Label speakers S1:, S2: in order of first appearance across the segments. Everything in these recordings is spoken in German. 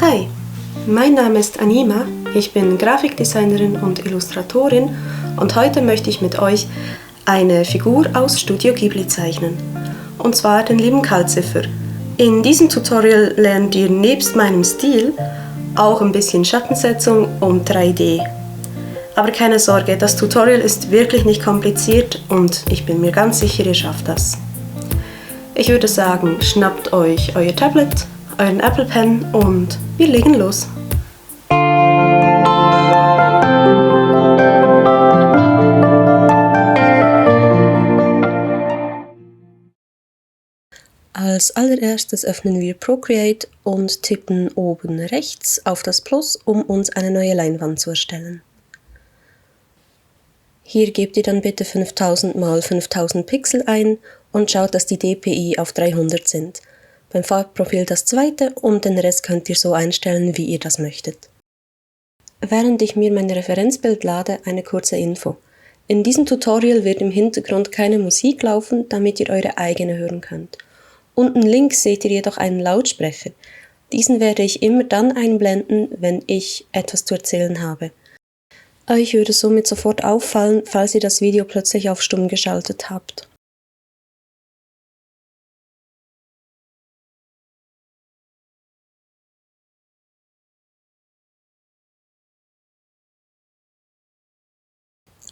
S1: Hi, mein Name ist Anima, ich bin Grafikdesignerin und Illustratorin und heute möchte ich mit euch eine Figur aus Studio Ghibli zeichnen, und zwar den lieben Kalziffer. In diesem Tutorial lernt ihr nebst meinem Stil auch ein bisschen Schattensetzung und 3D. Aber keine Sorge, das Tutorial ist wirklich nicht kompliziert und ich bin mir ganz sicher, ihr schafft das. Ich würde sagen, schnappt euch euer Tablet, euren Apple Pen und wir legen los. Als allererstes öffnen wir Procreate und tippen oben rechts auf das Plus, um uns eine neue Leinwand zu erstellen. Hier gebt ihr dann bitte 5000 x 5000 Pixel ein und schaut, dass die DPI auf 300 sind. Beim Farbprofil das zweite und den Rest könnt ihr so einstellen, wie ihr das möchtet. Während ich mir mein Referenzbild lade, eine kurze Info. In diesem Tutorial wird im Hintergrund keine Musik laufen, damit ihr eure eigene hören könnt. Unten links seht ihr jedoch einen Lautsprecher. Diesen werde ich immer dann einblenden, wenn ich etwas zu erzählen habe. Euch würde somit sofort auffallen, falls ihr das Video plötzlich auf stumm geschaltet habt.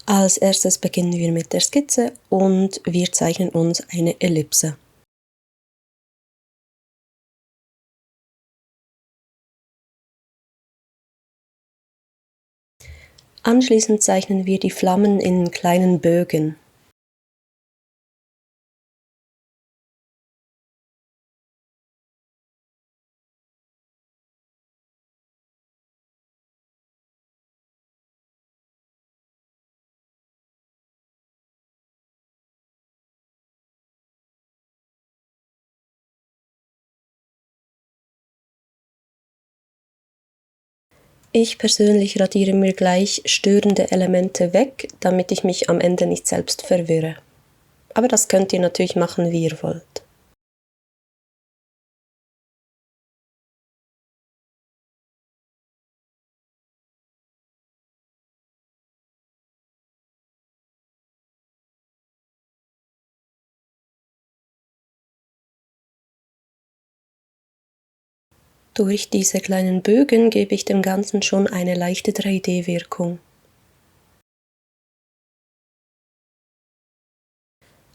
S1: Als erstes beginnen wir mit der Skizze und wir zeichnen uns eine Ellipse. Anschließend zeichnen wir die Flammen in kleinen Bögen. Ich persönlich radiere mir gleich störende Elemente weg, damit ich mich am Ende nicht selbst verwirre. Aber das könnt ihr natürlich machen, wie ihr wollt. Durch diese kleinen Bögen gebe ich dem Ganzen schon eine leichte 3D-Wirkung.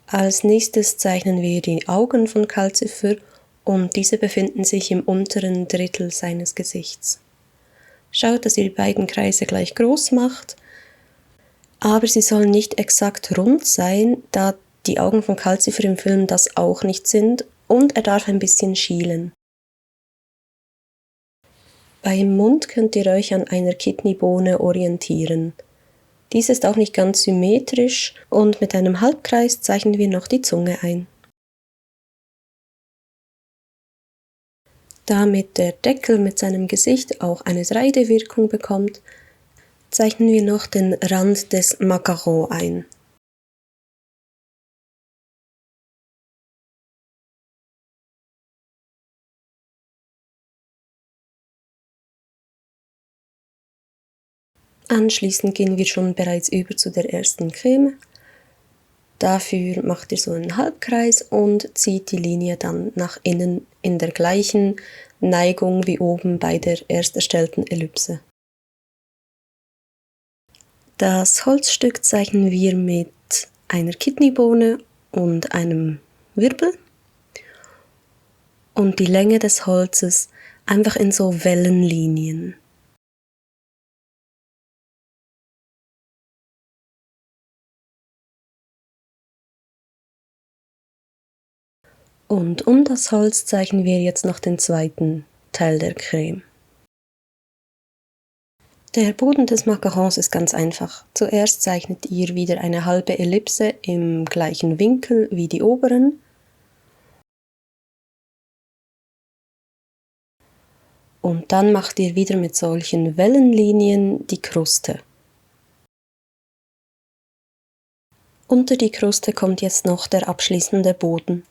S1: Als nächstes zeichnen wir die Augen von Kalziffer und diese befinden sich im unteren Drittel seines Gesichts. Schaut, dass ihr die beiden Kreise gleich groß macht, aber sie sollen nicht exakt rund sein, da die Augen von Kalziffer im Film das auch nicht sind, und er darf ein bisschen schielen. Beim Mund könnt ihr euch an einer Kidneybohne orientieren. Dies ist auch nicht ganz symmetrisch und mit einem Halbkreis zeichnen wir noch die Zunge ein. Damit der Deckel mit seinem Gesicht auch eine 3D-Wirkung bekommt, zeichnen wir noch den Rand des Macaron ein. Anschließend gehen wir schon bereits über zu der ersten Creme. Dafür macht ihr so einen Halbkreis und zieht die Linie dann nach innen in der gleichen Neigung wie oben bei der erst erstellten Ellipse. Das Holzstück zeichnen wir mit einer Kidneybohne und einem Wirbel und die Länge des Holzes einfach in so Wellenlinien. Und um das Holz zeichnen wir jetzt noch den zweiten Teil der Creme. Der Boden des Macarons ist ganz einfach. Zuerst zeichnet ihr wieder eine halbe Ellipse im gleichen Winkel wie die oberen. Und dann macht ihr wieder mit solchen Wellenlinien die Kruste. Unter die Kruste kommt jetzt noch der abschließende Boden.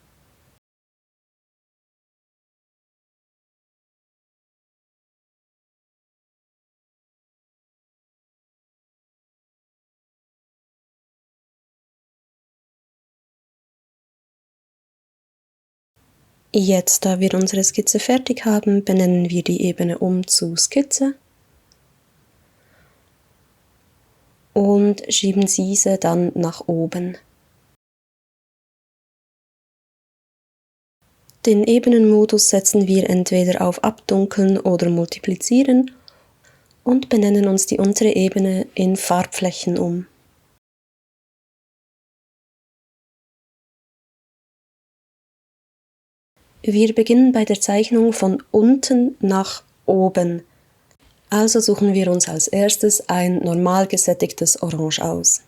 S1: Jetzt, da wir unsere Skizze fertig haben, benennen wir die Ebene um zu Skizze und schieben diese dann nach oben. Den Ebenenmodus setzen wir entweder auf Abdunkeln oder Multiplizieren und benennen uns die untere Ebene in Farbflächen um. Wir beginnen bei der Zeichnung von unten nach oben. Also suchen wir uns als erstes ein normal gesättigtes Orange aus.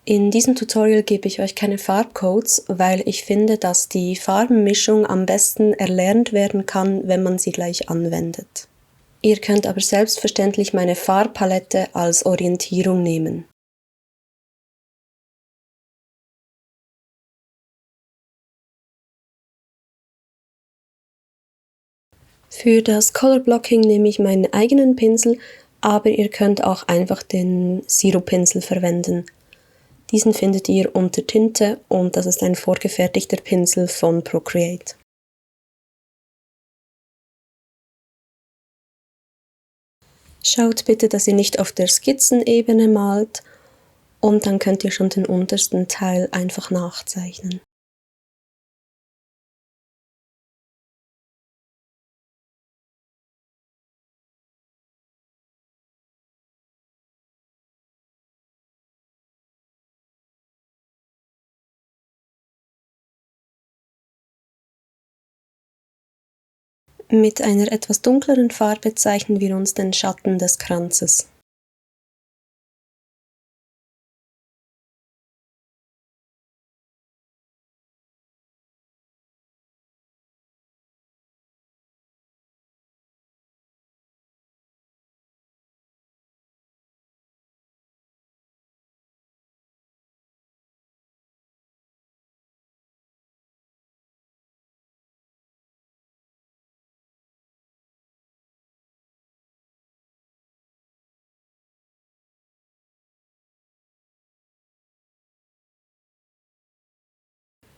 S1: In diesem Tutorial gebe ich euch keine Farbcodes, weil ich finde, dass die Farbenmischung am besten erlernt werden kann, wenn man sie gleich anwendet. Ihr könnt aber selbstverständlich meine Farbpalette als Orientierung nehmen. Für das Color Blocking nehme ich meinen eigenen Pinsel, aber ihr könnt auch einfach den Zero-Pinsel verwenden. Diesen findet ihr unter Tinte und das ist ein vorgefertigter Pinsel von Procreate. Schaut bitte, dass ihr nicht auf der Skizzenebene malt und dann könnt ihr schon den untersten Teil einfach nachzeichnen. Mit einer etwas dunkleren Farbe zeichnen wir uns den Schatten des Kranzes.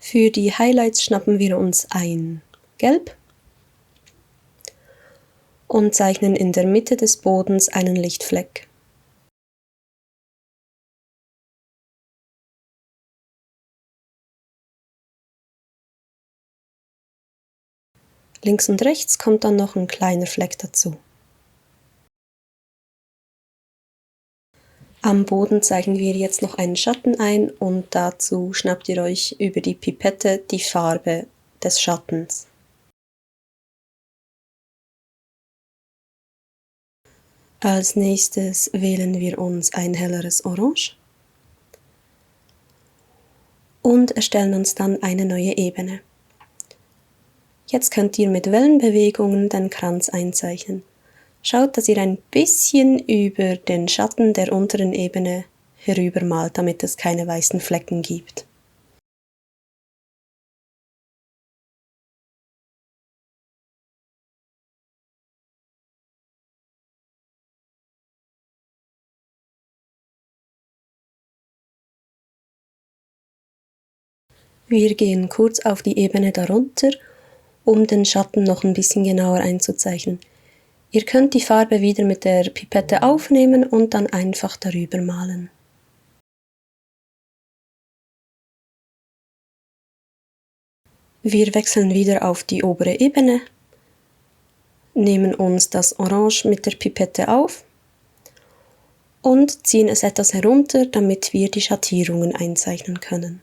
S1: Für die Highlights schnappen wir uns ein Gelb und zeichnen in der Mitte des Bodens einen Lichtfleck. Links und rechts kommt dann noch ein kleiner Fleck dazu. Am Boden zeichnen wir jetzt noch einen Schatten ein und dazu schnappt ihr euch über die Pipette die Farbe des Schattens. Als nächstes wählen wir uns ein helleres Orange und erstellen uns dann eine neue Ebene. Jetzt könnt ihr mit Wellenbewegungen den Kranz einzeichnen. Schaut, dass ihr ein bisschen über den Schatten der unteren Ebene herübermalt, damit es keine weißen Flecken gibt. Wir gehen kurz auf die Ebene darunter, um den Schatten noch ein bisschen genauer einzuzeichnen. Ihr könnt die Farbe wieder mit der Pipette aufnehmen und dann einfach darüber malen. Wir wechseln wieder auf die obere Ebene, nehmen uns das Orange mit der Pipette auf und ziehen es etwas herunter, damit wir die Schattierungen einzeichnen können.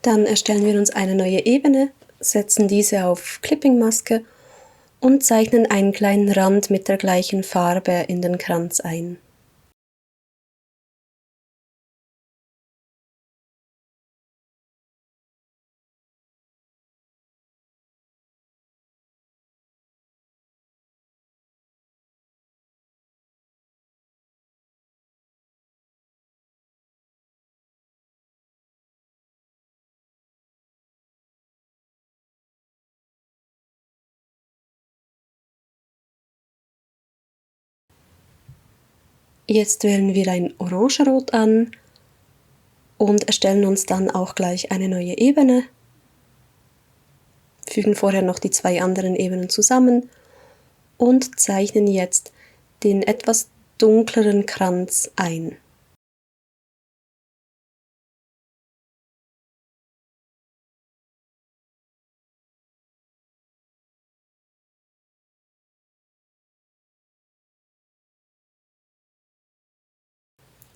S1: Dann erstellen wir uns eine neue Ebene, setzen diese auf Clipping-Maske und zeichnen einen kleinen Rand mit der gleichen Farbe in den Kranz ein. Jetzt wählen wir ein Orangerot an und erstellen uns dann auch gleich eine neue Ebene, fügen vorher noch die zwei anderen Ebenen zusammen und zeichnen jetzt den etwas dunkleren Kranz ein.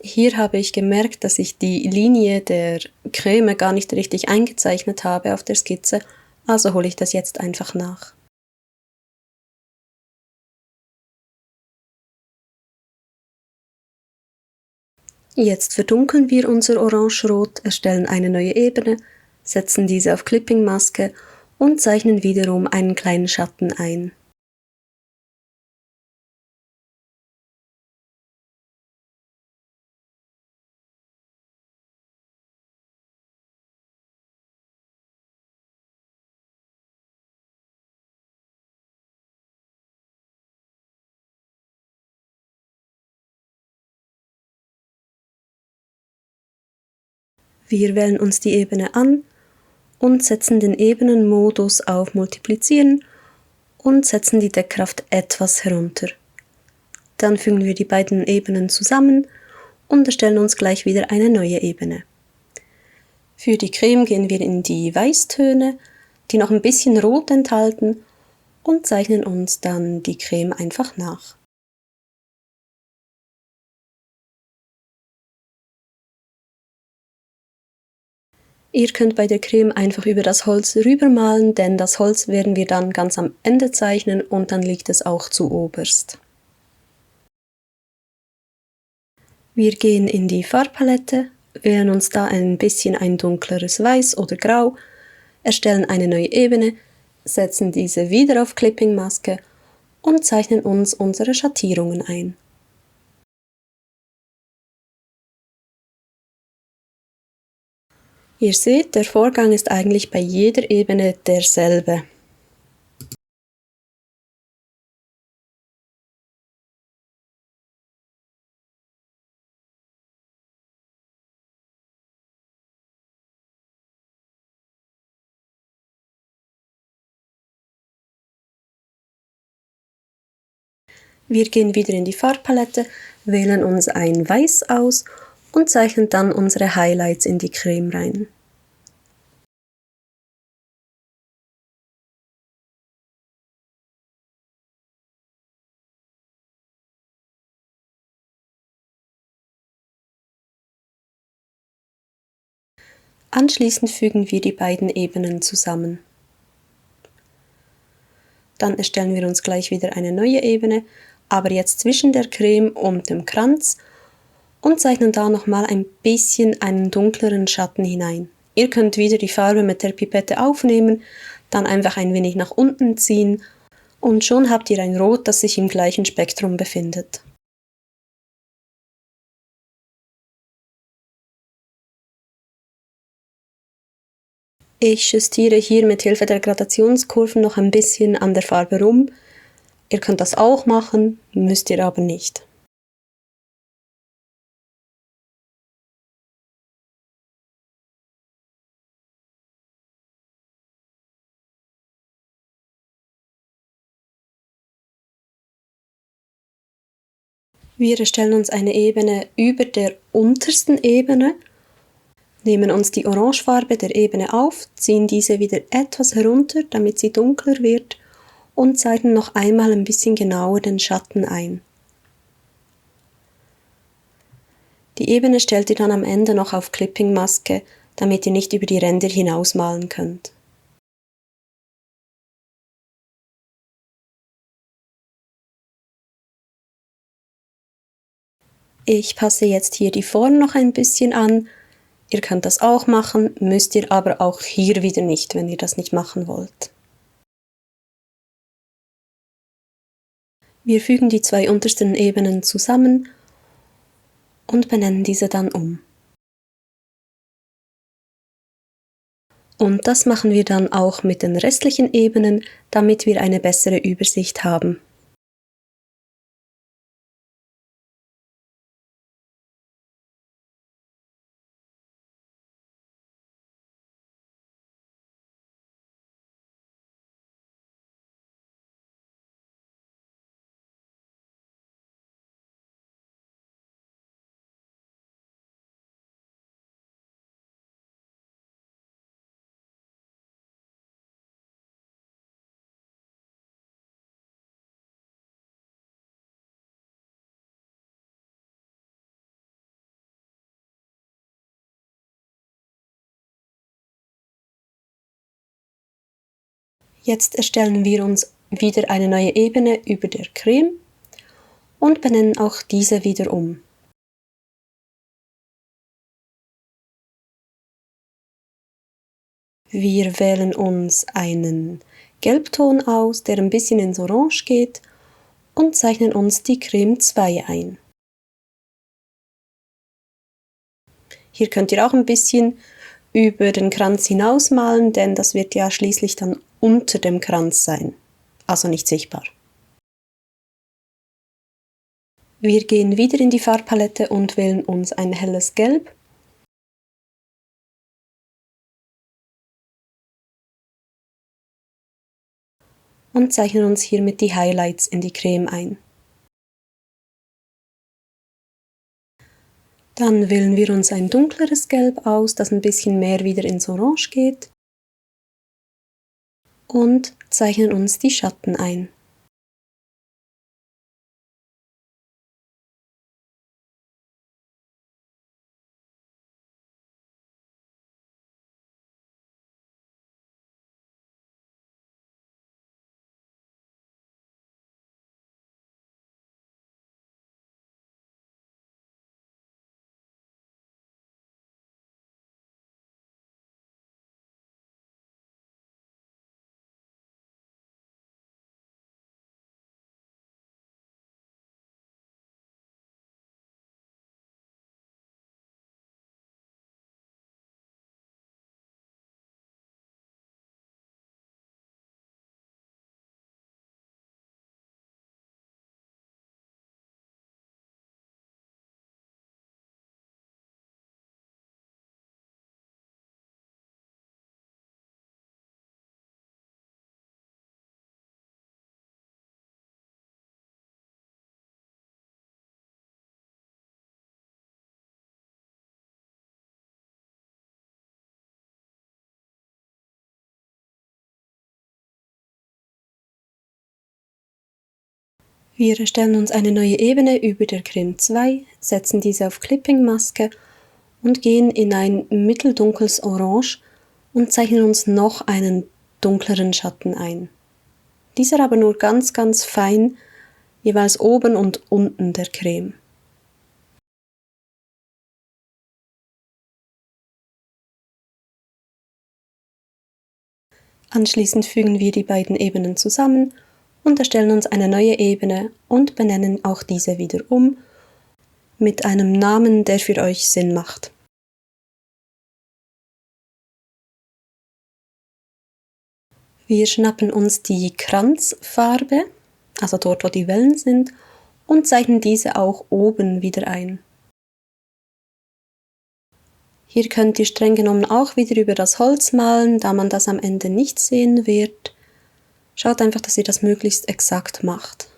S1: Hier habe ich gemerkt, dass ich die Linie der Creme gar nicht richtig eingezeichnet habe auf der Skizze, also hole ich das jetzt einfach nach. Jetzt verdunkeln wir unser Orangerot, erstellen eine neue Ebene, setzen diese auf Clipping-Maske und zeichnen wiederum einen kleinen Schatten ein. Wir wählen uns die Ebene an und setzen den Ebenenmodus auf Multiplizieren und setzen die Deckkraft etwas herunter. Dann fügen wir die beiden Ebenen zusammen und erstellen uns gleich wieder eine neue Ebene. Für die Creme gehen wir in die Weißtöne, die noch ein bisschen Rot enthalten, und zeichnen uns dann die Creme einfach nach. Ihr könnt bei der Creme einfach über das Holz rübermalen, denn das Holz werden wir dann ganz am Ende zeichnen und dann liegt es auch zu oberst. Wir gehen in die Farbpalette, wählen uns da ein bisschen ein dunkleres Weiß oder Grau, erstellen eine neue Ebene, setzen diese wieder auf Clipping-Maske und zeichnen uns unsere Schattierungen ein. Ihr seht, der Vorgang ist eigentlich bei jeder Ebene derselbe. Wir gehen wieder in die Farbpalette, wählen uns ein Weiß aus und zeichnen dann unsere Highlights in die Creme rein. Anschließend fügen wir die beiden Ebenen zusammen. Dann erstellen wir uns gleich wieder eine neue Ebene, aber jetzt zwischen der Creme und dem Kranz und zeichnen da nochmal ein bisschen einen dunkleren Schatten hinein. Ihr könnt wieder die Farbe mit der Pipette aufnehmen, dann einfach ein wenig nach unten ziehen und schon habt ihr ein Rot, das sich im gleichen Spektrum befindet. Ich justiere hier mit Hilfe der Gradationskurven noch ein bisschen an der Farbe rum. Ihr könnt das auch machen, müsst ihr aber nicht. Wir erstellen uns eine Ebene über der untersten Ebene, nehmen uns die Orangefarbe der Ebene auf, ziehen diese wieder etwas herunter, damit sie dunkler wird und zeichnen noch einmal ein bisschen genauer den Schatten ein. Die Ebene stellt ihr dann am Ende noch auf Clipping-Maske, damit ihr nicht über die Ränder hinausmalen könnt. Ich passe jetzt hier die Form noch ein bisschen an. Ihr könnt das auch machen, müsst ihr aber auch hier wieder nicht, wenn ihr das nicht machen wollt. Wir fügen die zwei untersten Ebenen zusammen und benennen diese dann um. Und das machen wir dann auch mit den restlichen Ebenen, damit wir eine bessere Übersicht haben. Jetzt erstellen wir uns wieder eine neue Ebene über der Creme und benennen auch diese wieder um. Wir wählen uns einen Gelbton aus, der ein bisschen ins Orange geht, und zeichnen uns die Creme 2 ein. Hier könnt ihr auch ein bisschen über den Kranz hinausmalen, denn das wird ja schließlich dann unter dem Kranz sein, also nicht sichtbar. Wir gehen wieder in die Farbpalette und wählen uns ein helles Gelb. Und zeichnen uns hiermit die Highlights in die Creme ein. Dann wählen wir uns ein dunkleres Gelb aus, das ein bisschen mehr wieder ins Orange geht. Und zeichnen uns die Schatten ein. Wir erstellen uns eine neue Ebene über der Creme 2, setzen diese auf Clipping-Maske und gehen in ein mitteldunkles Orange und zeichnen uns noch einen dunkleren Schatten ein. Dieser aber nur ganz, ganz fein, jeweils oben und unten der Creme. Anschließend fügen wir die beiden Ebenen zusammen und erstellen uns eine neue Ebene und benennen auch diese wieder um mit einem Namen, der für euch Sinn macht. Wir schnappen uns die Kranzfarbe, also dort, wo die Wellen sind, und zeichnen diese auch oben wieder ein. Hier könnt ihr streng genommen auch wieder über das Holz malen, da man das am Ende nicht sehen wird. Schaut einfach, dass ihr das möglichst exakt macht.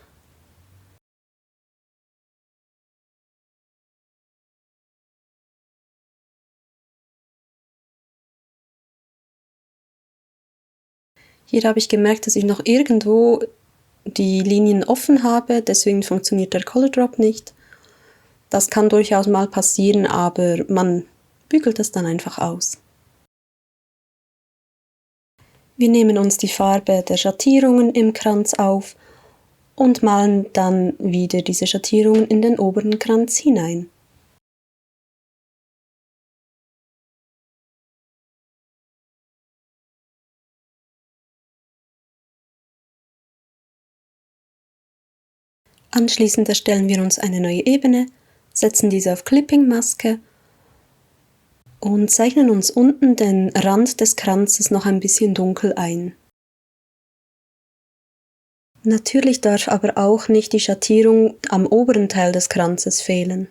S1: Hier habe ich gemerkt, dass ich noch irgendwo die Linien offen habe, deswegen funktioniert der Color Drop nicht. Das kann durchaus mal passieren, aber man bügelt es dann einfach aus. Wir nehmen uns die Farbe der Schattierungen im Kranz auf und malen dann wieder diese Schattierungen in den oberen Kranz hinein. Anschließend erstellen wir uns eine neue Ebene, setzen diese auf Clipping-Maske und zeichnen uns unten den Rand des Kranzes noch ein bisschen dunkel ein. Natürlich darf aber auch nicht die Schattierung am oberen Teil des Kranzes fehlen.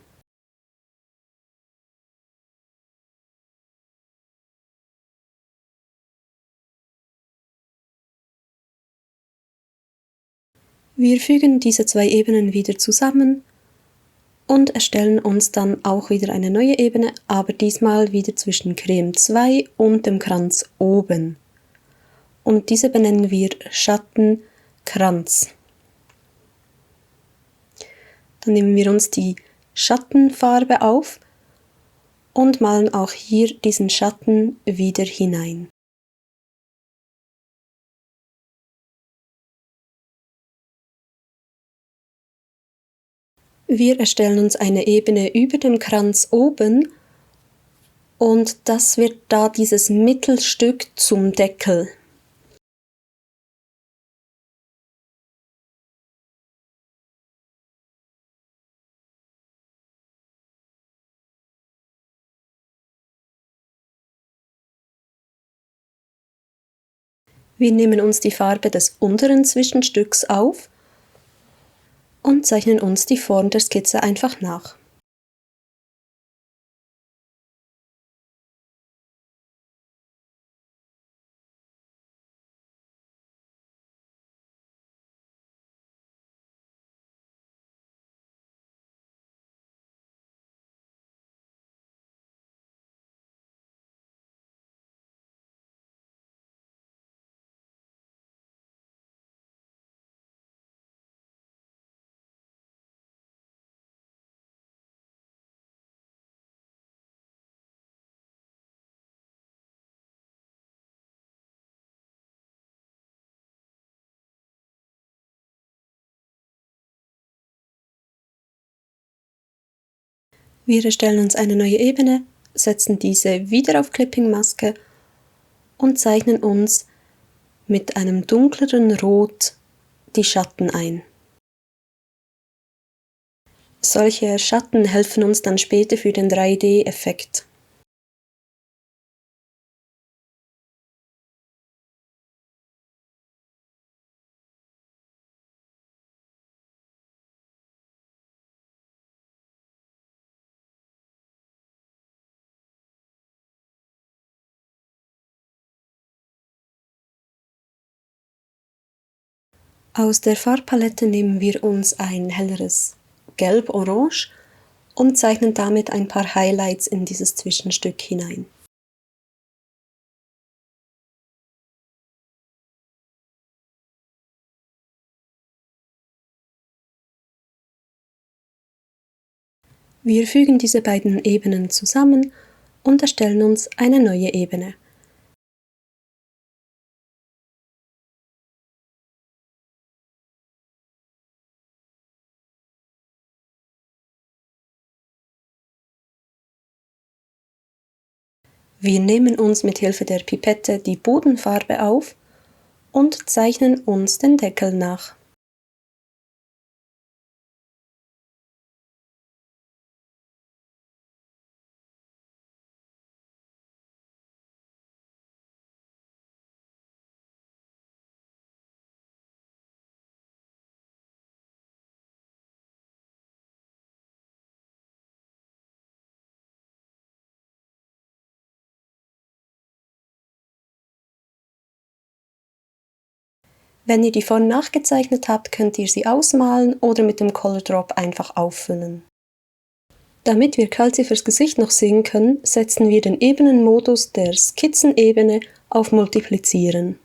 S1: Wir fügen diese zwei Ebenen wieder zusammen und erstellen uns dann auch wieder eine neue Ebene, aber diesmal wieder zwischen Creme 2 und dem Kranz oben. Und diese benennen wir Schattenkranz. Dann nehmen wir uns die Schattenfarbe auf und malen auch hier diesen Schatten wieder hinein. Wir erstellen uns eine Ebene über dem Kranz oben und das wird da dieses Mittelstück zum Deckel. Wir nehmen uns die Farbe des unteren Zwischenstücks auf und zeichnen uns die Form der Skizze einfach nach. Wir erstellen uns eine neue Ebene, setzen diese wieder auf Clipping-Maske und zeichnen uns mit einem dunkleren Rot die Schatten ein. Solche Schatten helfen uns dann später für den 3D-Effekt. Aus der Farbpalette nehmen wir uns ein helleres Gelb-Orange und zeichnen damit ein paar Highlights in dieses Zwischenstück hinein. Wir fügen diese beiden Ebenen zusammen und erstellen uns eine neue Ebene. Wir nehmen uns mit Hilfe der Pipette die Bodenfarbe auf und zeichnen uns den Deckel nach. Wenn ihr die Form nachgezeichnet habt, könnt ihr sie ausmalen oder mit dem Color Drop einfach auffüllen. Damit wir Calcifers Gesicht noch sehen können, setzen wir den Ebenenmodus der Skizzenebene auf Multiplizieren.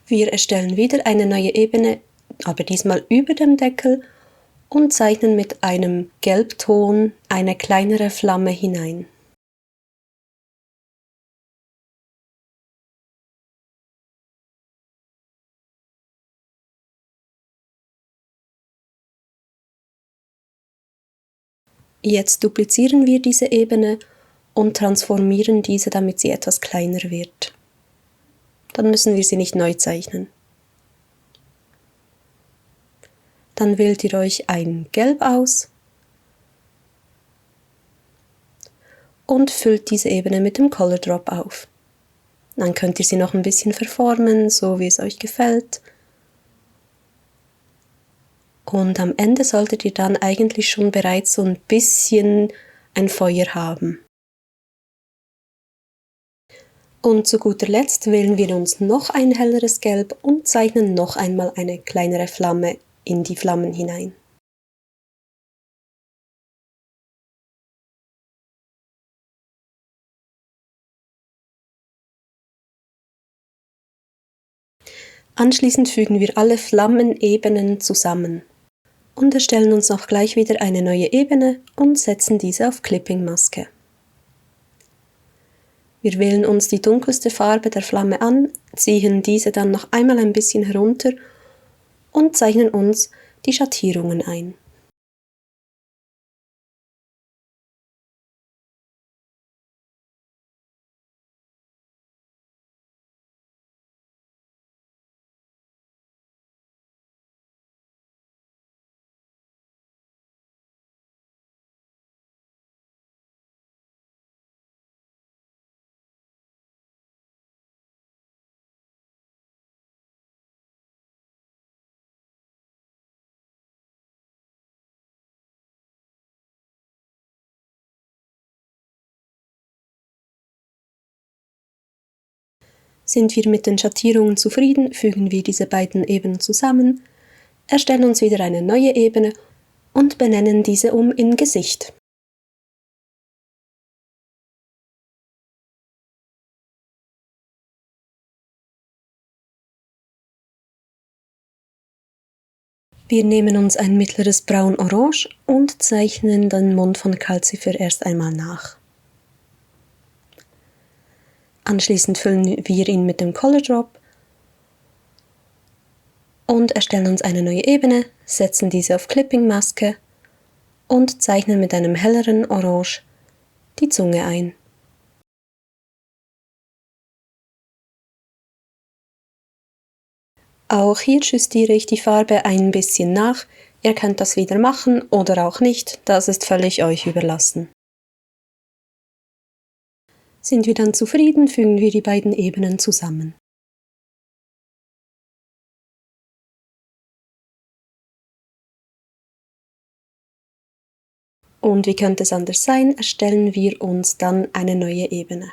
S1: Wir erstellen wieder eine neue Ebene, aber diesmal über dem Deckel und zeichnen mit einem Gelbton eine kleinere Flamme hinein. Jetzt duplizieren wir diese Ebene und transformieren diese, damit sie etwas kleiner wird. Dann müssen wir sie nicht neu zeichnen. Dann wählt ihr euch ein Gelb aus und füllt diese Ebene mit dem Color Drop auf. Dann könnt ihr sie noch ein bisschen verformen, so wie es euch gefällt. Und am Ende solltet ihr dann eigentlich schon bereits so ein bisschen ein Feuer haben. Und zu guter Letzt wählen wir uns noch ein helleres Gelb und zeichnen noch einmal eine kleinere Flamme in die Flammen hinein. Anschließend fügen wir alle Flammenebenen zusammen und erstellen uns auch gleich wieder eine neue Ebene und setzen diese auf Clipping-Maske. Wir wählen uns die dunkelste Farbe der Flamme an, ziehen diese dann noch einmal ein bisschen herunter und zeichnen uns die Schattierungen ein. Sind wir mit den Schattierungen zufrieden, fügen wir diese beiden Ebenen zusammen, erstellen uns wieder eine neue Ebene und benennen diese um in Gesicht. Wir nehmen uns ein mittleres Braun-Orange und zeichnen den Mund von Calcifer erst einmal nach. Anschließend füllen wir ihn mit dem Color Drop und erstellen uns eine neue Ebene, setzen diese auf Clipping-Maske und zeichnen mit einem helleren Orange die Zunge ein. Auch hier justiere ich die Farbe ein bisschen nach. Ihr könnt das wieder machen oder auch nicht, das ist völlig euch überlassen. Sind wir dann zufrieden, fügen wir die beiden Ebenen zusammen. Und wie könnte es anders sein, erstellen wir uns dann eine neue Ebene.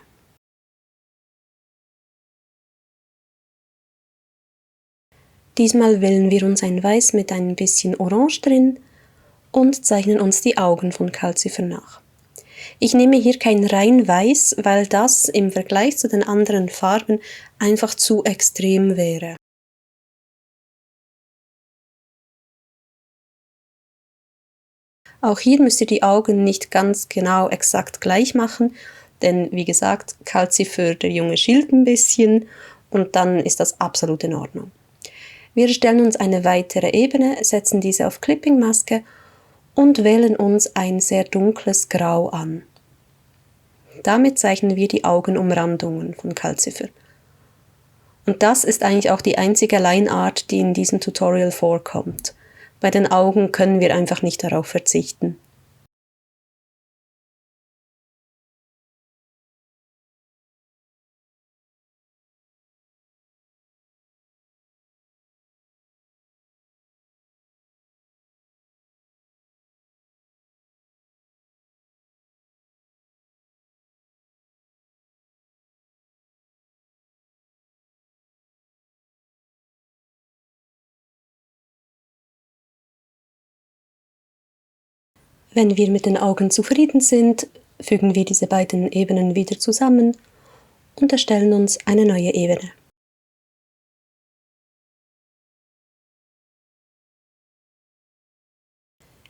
S1: Diesmal wählen wir uns ein Weiß mit ein bisschen Orange drin und zeichnen uns die Augen von Calcifer nach. Ich nehme hier kein rein Weiß, weil das im Vergleich zu den anderen Farben einfach zu extrem wäre. Auch hier müsst ihr die Augen nicht ganz genau exakt gleich machen, denn wie gesagt, Calcifer, der Junge, schielt ein bisschen und dann ist das absolut in Ordnung. Wir erstellen uns eine weitere Ebene, setzen diese auf Clipping-Maske und wählen uns ein sehr dunkles Grau an. Damit zeichnen wir die Augenumrandungen von Calcifer. Und das ist eigentlich auch die einzige Line-Art, die in diesem Tutorial vorkommt. Bei den Augen können wir einfach nicht darauf verzichten. Wenn wir mit den Augen zufrieden sind, fügen wir diese beiden Ebenen wieder zusammen und erstellen uns eine neue Ebene.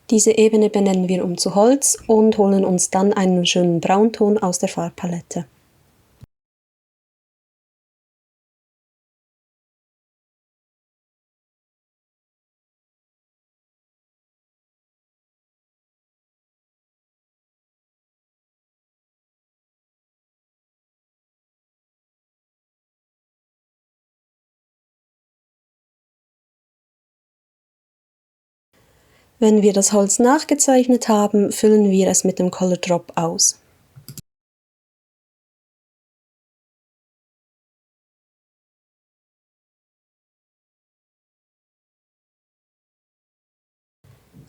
S1: Diese Ebene benennen wir um zu Holz und holen uns dann einen schönen Braunton aus der Farbpalette. Wenn wir das Holz nachgezeichnet haben, füllen wir es mit dem Color Drop aus.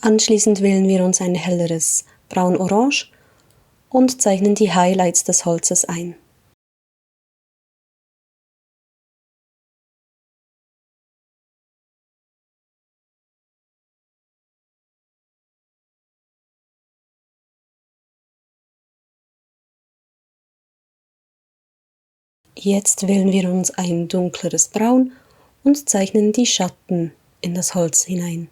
S1: Anschließend wählen wir uns ein helleres Braun-Orange und zeichnen die Highlights des Holzes ein. Jetzt wählen wir uns ein dunkleres Braun und zeichnen die Schatten in das Holz hinein.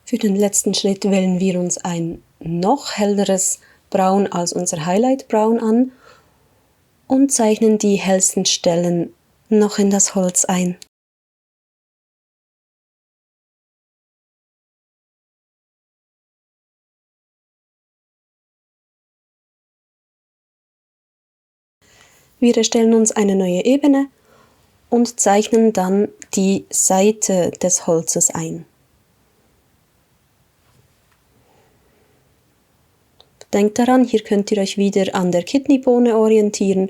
S1: Für den letzten Schritt wählen wir uns ein noch helleres Braun als unser Highlight Braun an und zeichnen die hellsten Stellen noch in das Holz ein. Wir erstellen uns eine neue Ebene und zeichnen dann die Seite des Holzes ein. Denkt daran, hier könnt ihr euch wieder an der Kidneybohne orientieren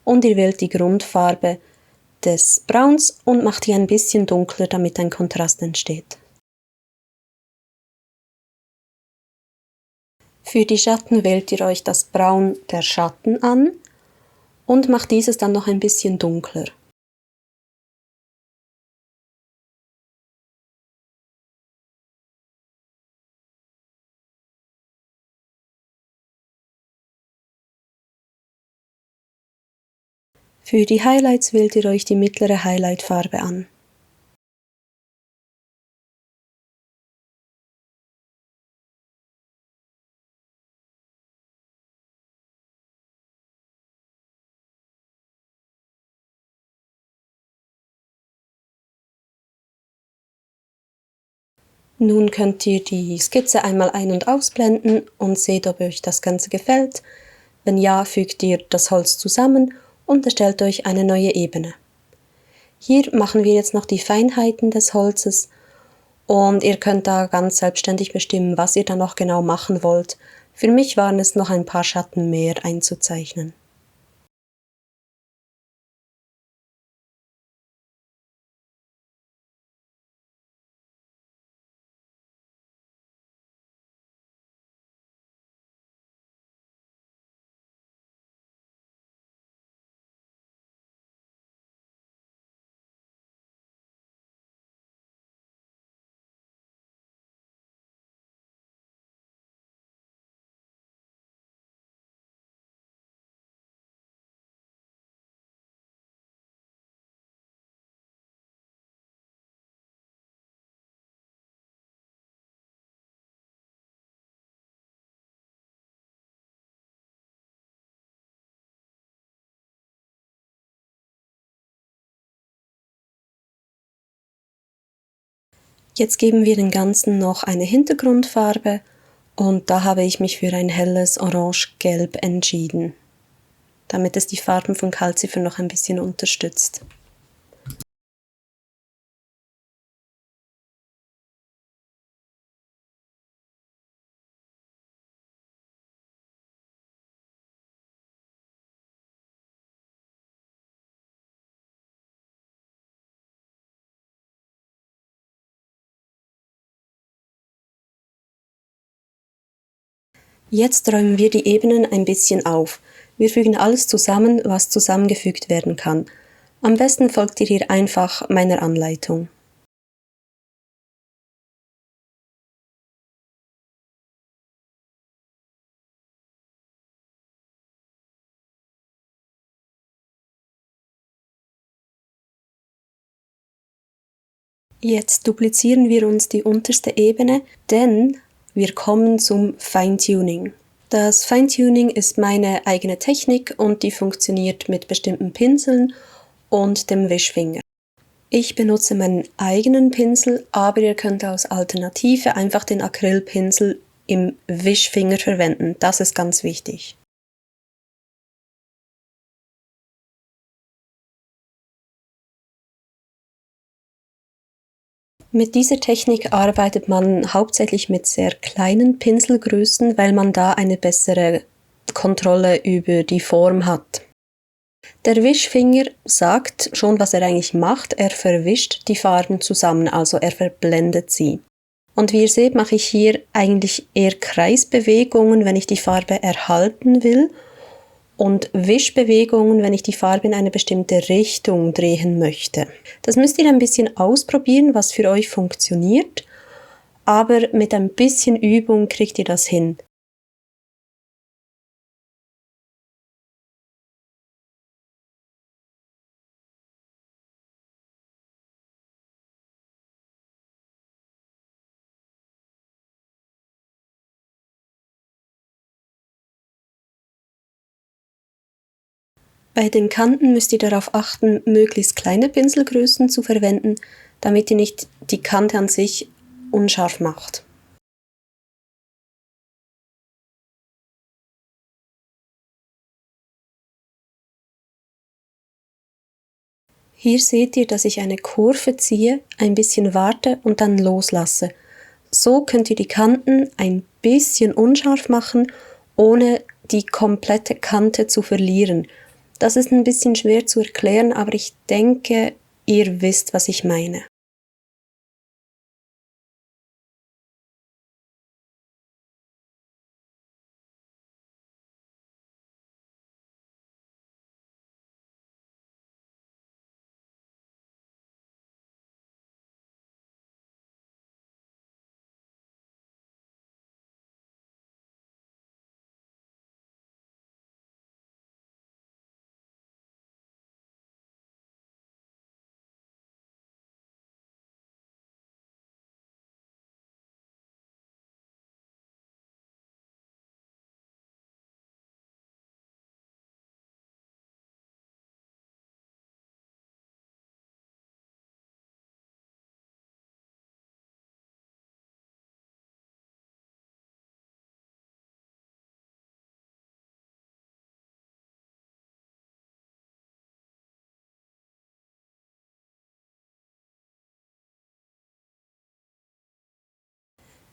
S1: und ihr wählt die Grundfarbe des Brauns und macht die ein bisschen dunkler, damit ein Kontrast entsteht. Für die Schatten wählt ihr euch das Braun der Schatten an und macht dieses dann noch ein bisschen dunkler. Für die Highlights wählt ihr euch die mittlere Highlightfarbe an. Nun könnt ihr die Skizze einmal ein- und ausblenden und seht, ob euch das Ganze gefällt. Wenn ja, fügt ihr das Holz zusammen und erstellt euch eine neue Ebene. Hier machen wir jetzt noch die Feinheiten des Holzes und ihr könnt da ganz selbstständig bestimmen, was ihr da noch genau machen wollt. Für mich waren es noch ein paar Schatten mehr einzuzeichnen. Jetzt geben wir dem Ganzen noch eine Hintergrundfarbe und da habe ich mich für ein helles Orange-Gelb entschieden, damit es die Farben von Calcifer noch ein bisschen unterstützt. Jetzt räumen wir die Ebenen ein bisschen auf. Wir fügen alles zusammen, was zusammengefügt werden kann. Am besten folgt ihr hier einfach meiner Anleitung. Jetzt duplizieren wir uns die unterste Ebene, denn wir kommen zum Feintuning. Das Feintuning ist meine eigene Technik und die funktioniert mit bestimmten Pinseln und dem Wischfinger. Ich benutze meinen eigenen Pinsel, aber ihr könnt als Alternative einfach den Acrylpinsel im Wischfinger verwenden. Das ist ganz wichtig. Mit dieser Technik arbeitet man hauptsächlich mit sehr kleinen Pinselgrößen, weil man da eine bessere Kontrolle über die Form hat. Der Wischfinger sagt schon, was er eigentlich macht. Er verwischt die Farben zusammen, also er verblendet sie. Und wie ihr seht, mache ich hier eigentlich eher Kreisbewegungen, wenn ich die Farbe erhalten will, und Wischbewegungen, wenn ich die Farbe in eine bestimmte Richtung drehen möchte. Das müsst ihr ein bisschen ausprobieren, was für euch funktioniert, aber mit ein bisschen Übung kriegt ihr das hin. Bei den Kanten müsst ihr darauf achten, möglichst kleine Pinselgrößen zu verwenden, damit ihr nicht die Kante an sich unscharf macht. Hier seht ihr, dass ich eine Kurve ziehe, ein bisschen warte und dann loslasse. So könnt ihr die Kanten ein bisschen unscharf machen, ohne die komplette Kante zu verlieren. Das ist ein bisschen schwer zu erklären, aber ich denke, ihr wisst, was ich meine.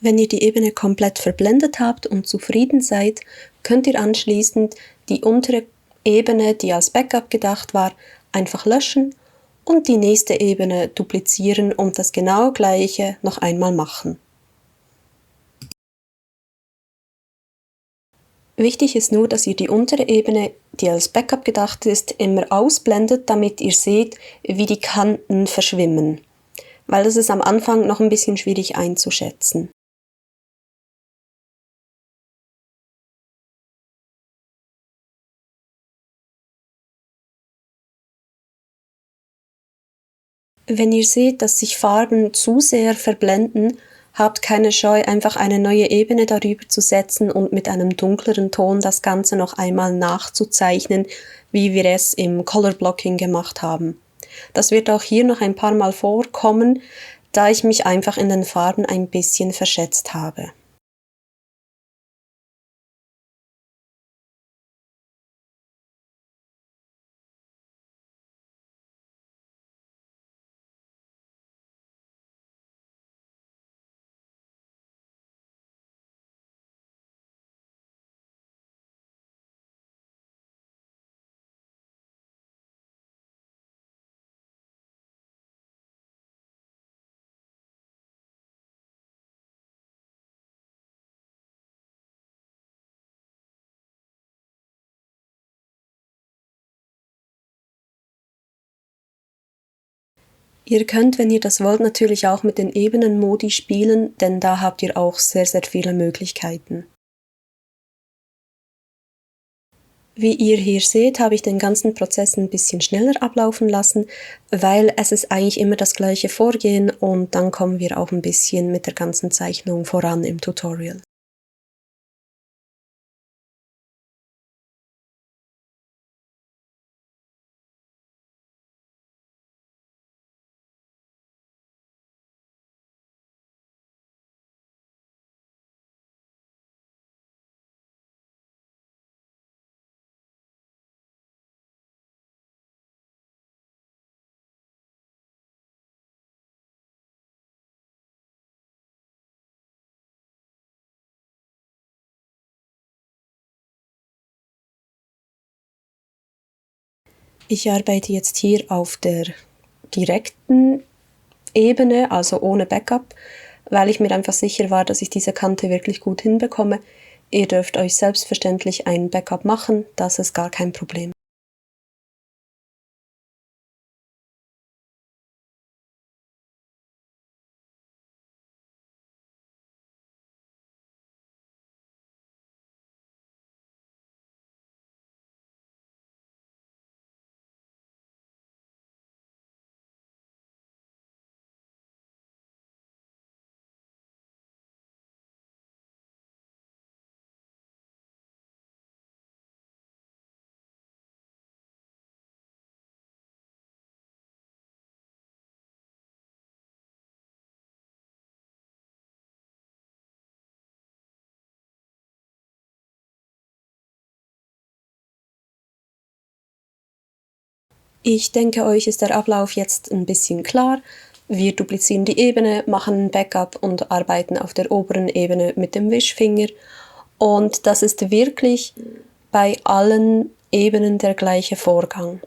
S1: Wenn ihr die Ebene komplett verblendet habt und zufrieden seid, könnt ihr anschließend die untere Ebene, die als Backup gedacht war, einfach löschen und die nächste Ebene duplizieren und das genau gleiche noch einmal machen. Wichtig ist nur, dass ihr die untere Ebene, die als Backup gedacht ist, immer ausblendet, damit ihr seht, wie die Kanten verschwimmen, weil das ist am Anfang noch ein bisschen schwierig einzuschätzen. Wenn ihr seht, dass sich Farben zu sehr verblenden, habt keine Scheu, einfach eine neue Ebene darüber zu setzen und mit einem dunkleren Ton das Ganze noch einmal nachzuzeichnen, wie wir es im Color Blocking gemacht haben. Das wird auch hier noch ein paar Mal vorkommen, da ich mich einfach in den Farben ein bisschen verschätzt habe. Ihr könnt, wenn ihr das wollt, natürlich auch mit den Ebenenmodi spielen, denn da habt ihr auch sehr, sehr viele Möglichkeiten. Wie ihr hier seht, habe ich den ganzen Prozess ein bisschen schneller ablaufen lassen, weil es ist eigentlich immer das gleiche Vorgehen und dann kommen wir auch ein bisschen mit der ganzen Zeichnung voran im Tutorial. Ich arbeite jetzt hier auf der direkten Ebene, also ohne Backup, weil ich mir einfach sicher war, dass ich diese Kante wirklich gut hinbekomme. Ihr dürft euch selbstverständlich ein Backup machen, das ist gar kein Problem. Ich denke, euch ist der Ablauf jetzt ein bisschen klar. Wir duplizieren die Ebene, machen ein Backup und arbeiten auf der oberen Ebene mit dem Wischfinger. Und das ist wirklich bei allen Ebenen der gleiche Vorgang.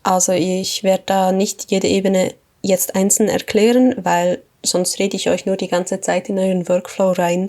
S1: Also ich werde da nicht jede Ebene jetzt einzeln erklären, weil sonst rede ich euch nur die ganze Zeit in euren Workflow rein.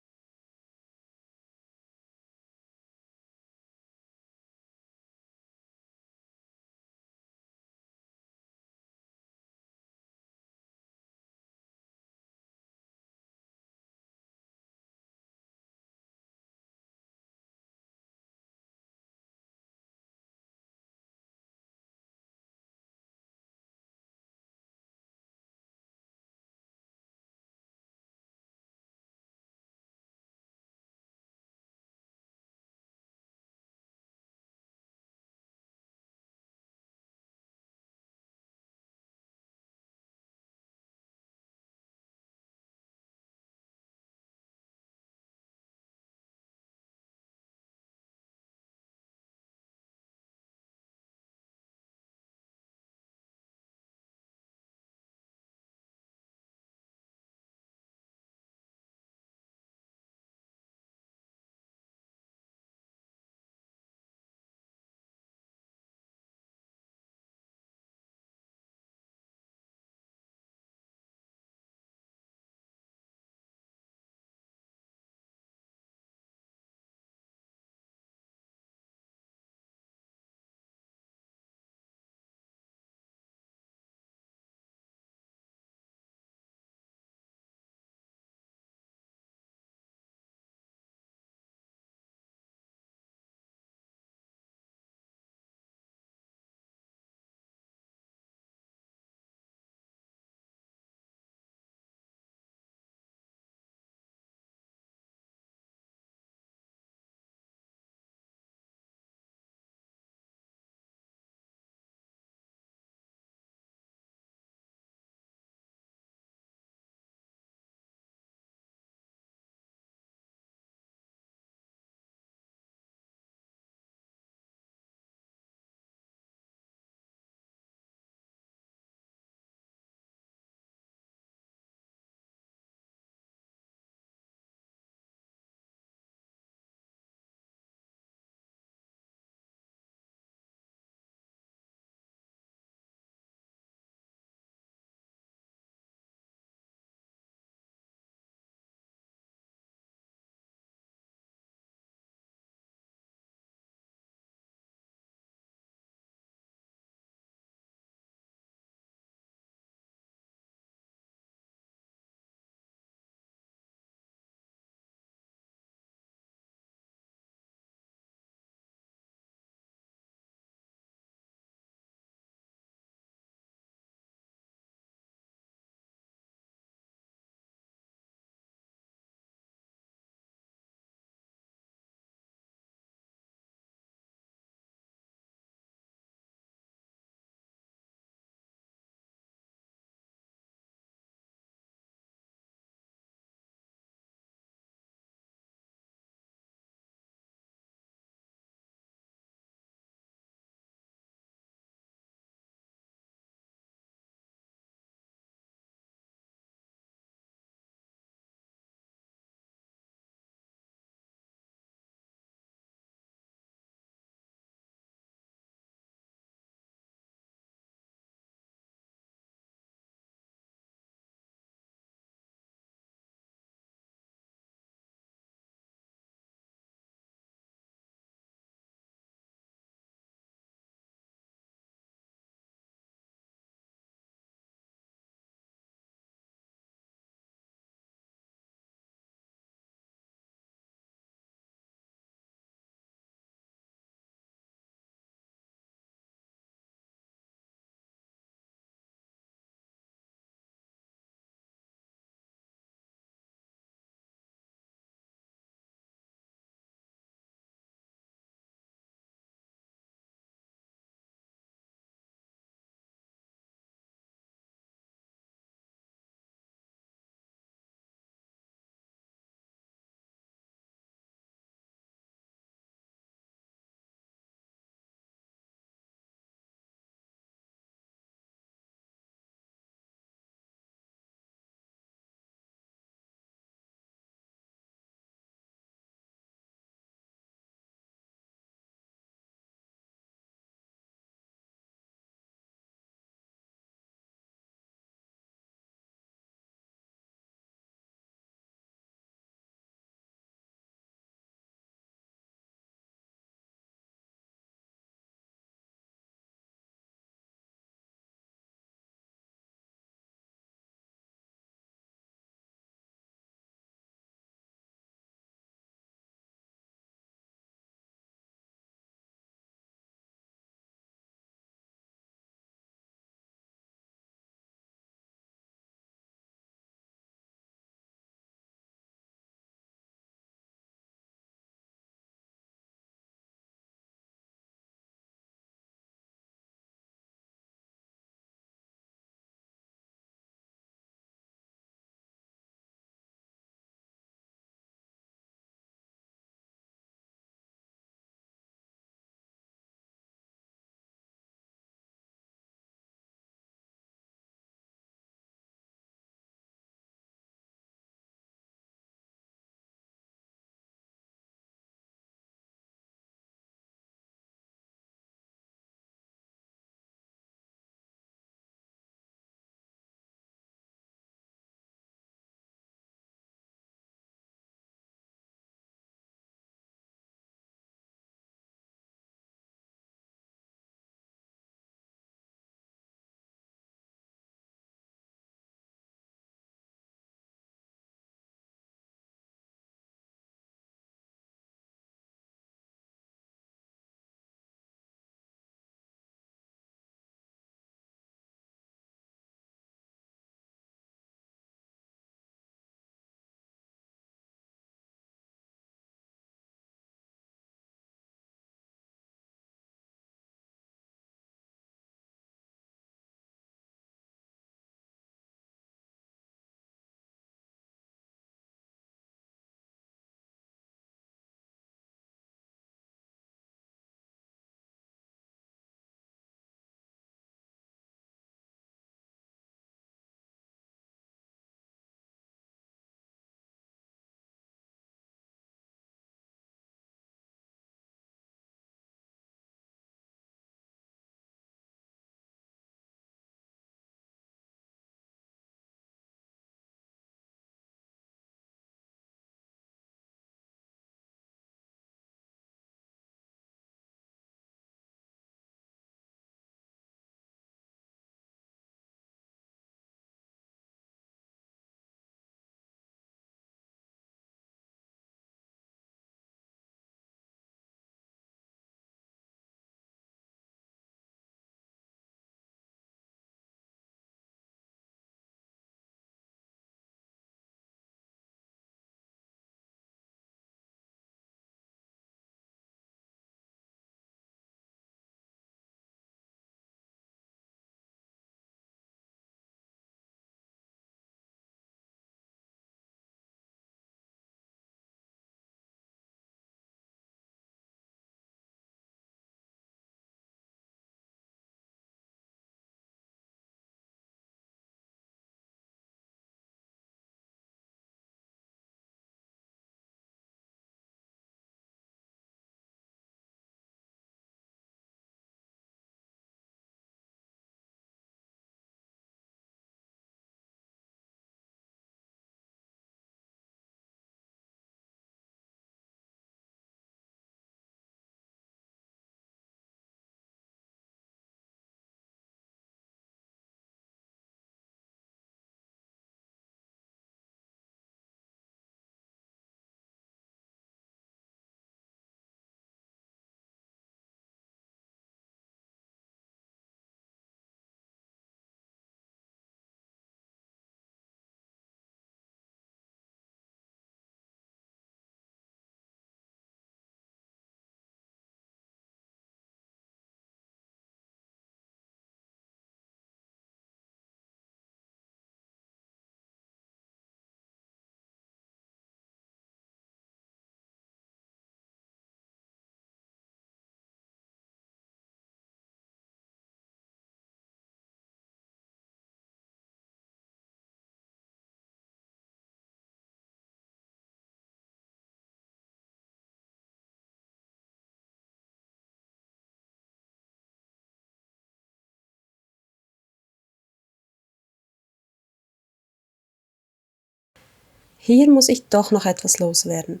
S1: Hier muss ich doch noch etwas loswerden.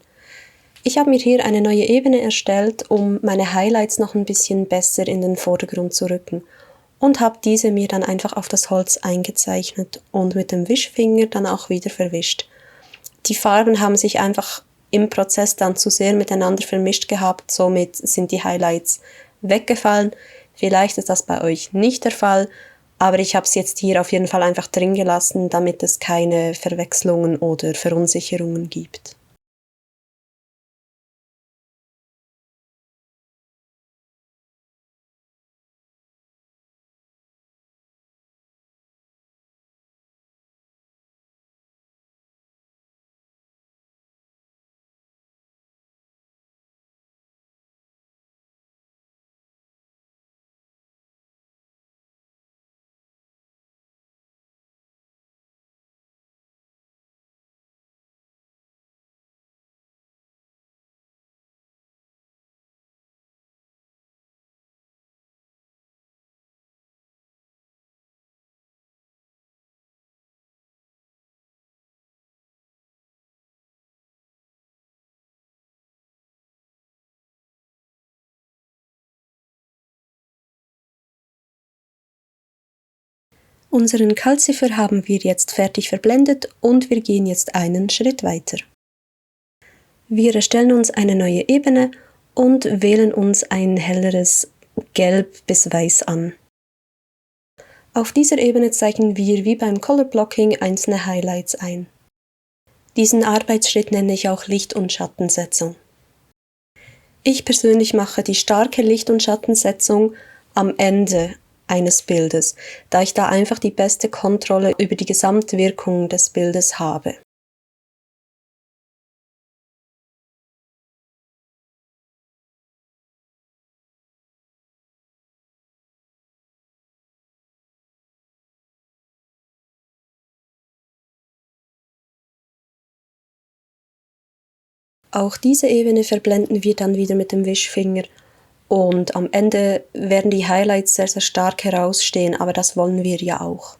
S1: Ich habe mir hier eine neue Ebene erstellt, um meine Highlights noch ein bisschen besser in den Vordergrund zu rücken und habe diese mir dann einfach auf das Holz eingezeichnet und mit dem Wischfinger dann auch wieder verwischt. Die Farben haben sich einfach im Prozess dann zu sehr miteinander vermischt gehabt, somit sind die Highlights weggefallen. Vielleicht ist das bei euch nicht der Fall, aber ich habe es jetzt hier auf jeden Fall einfach drin gelassen, damit es keine Verwechslungen oder Verunsicherungen gibt. Unseren Calcifer haben wir jetzt fertig verblendet und wir gehen jetzt einen Schritt weiter. Wir erstellen uns eine neue Ebene und wählen uns ein helleres Gelb bis Weiß an. Auf dieser Ebene zeichnen wir wie beim Color Blocking einzelne Highlights ein. Diesen Arbeitsschritt nenne ich auch Licht- und Schattensetzung. Ich persönlich mache die starke Licht- und Schattensetzung am Ende eines Bildes, da ich da einfach die beste Kontrolle über die Gesamtwirkung des Bildes habe. Auch diese Ebene verblenden wir dann wieder mit dem Wischfinger und am Ende werden die Highlights sehr, sehr stark herausstehen, aber das wollen wir ja auch.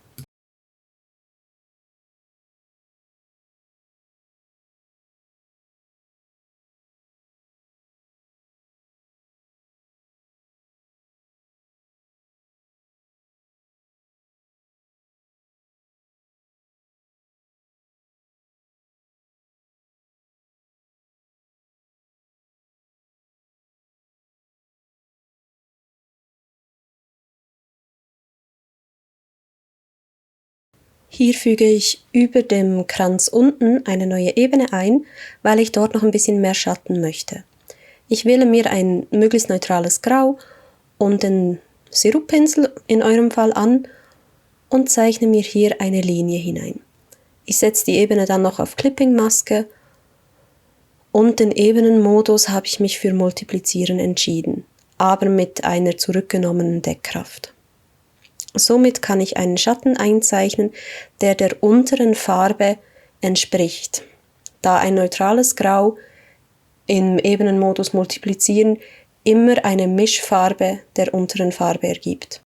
S1: Hier füge ich über dem Kranz unten eine neue Ebene ein, weil ich dort noch ein bisschen mehr Schatten möchte. Ich wähle mir ein möglichst neutrales Grau und den Siruppinsel in eurem Fall an und zeichne mir hier eine Linie hinein. Ich setze die Ebene dann noch auf Clipping-Maske und den Ebenenmodus habe ich mich für Multiplizieren entschieden, aber mit einer zurückgenommenen Deckkraft. Somit kann ich einen Schatten einzeichnen, der unteren Farbe entspricht, da ein neutrales Grau im Ebenenmodus Multiplizieren immer eine Mischfarbe der unteren Farbe ergibt.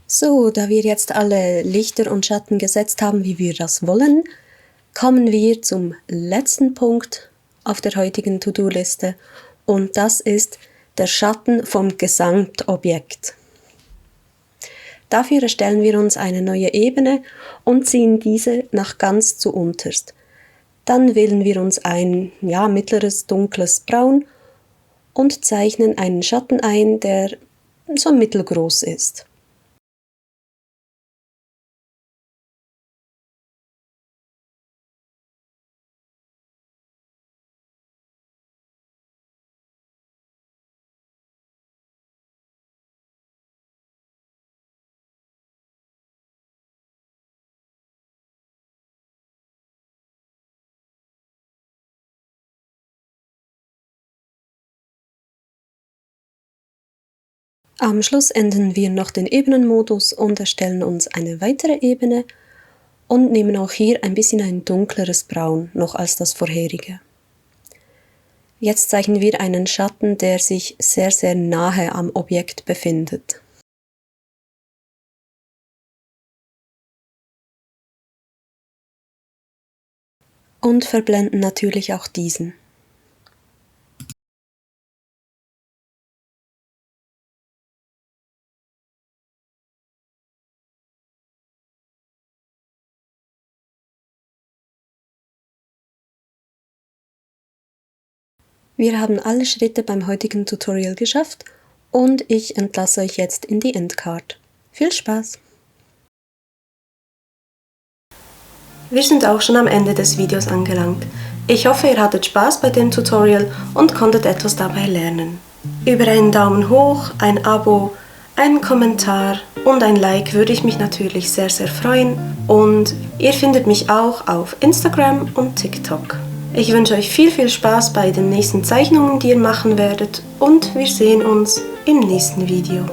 S1: So, da wir jetzt alle Lichter und Schatten gesetzt haben, wie wir das wollen, kommen wir zum letzten Punkt auf der heutigen To-Do-Liste und das ist der Schatten vom Gesamtobjekt. Dafür erstellen wir uns eine neue Ebene und ziehen diese nach ganz zu unterst. Dann wählen wir uns ein mittleres dunkles Braun und zeichnen einen Schatten ein, der so mittelgroß ist. Am Schluss ändern wir noch den Ebenenmodus und erstellen uns eine weitere Ebene und nehmen auch hier ein bisschen ein dunkleres Braun noch als das vorherige. Jetzt zeichnen wir einen Schatten, der sich sehr, sehr nahe am Objekt befindet. Und verblenden natürlich auch diesen. Wir haben alle Schritte beim heutigen Tutorial geschafft und ich entlasse euch jetzt in die Endcard. Viel Spaß! Wir sind auch schon am Ende des Videos angelangt. Ich hoffe, ihr hattet Spaß bei dem Tutorial und konntet etwas dabei lernen. Über einen Daumen hoch, ein Abo, einen Kommentar und ein Like würde ich mich natürlich sehr, sehr freuen. Und ihr findet mich auch auf Instagram und TikTok. Ich wünsche euch viel, viel Spaß bei den nächsten Zeichnungen, die ihr machen werdet und wir sehen uns im nächsten Video.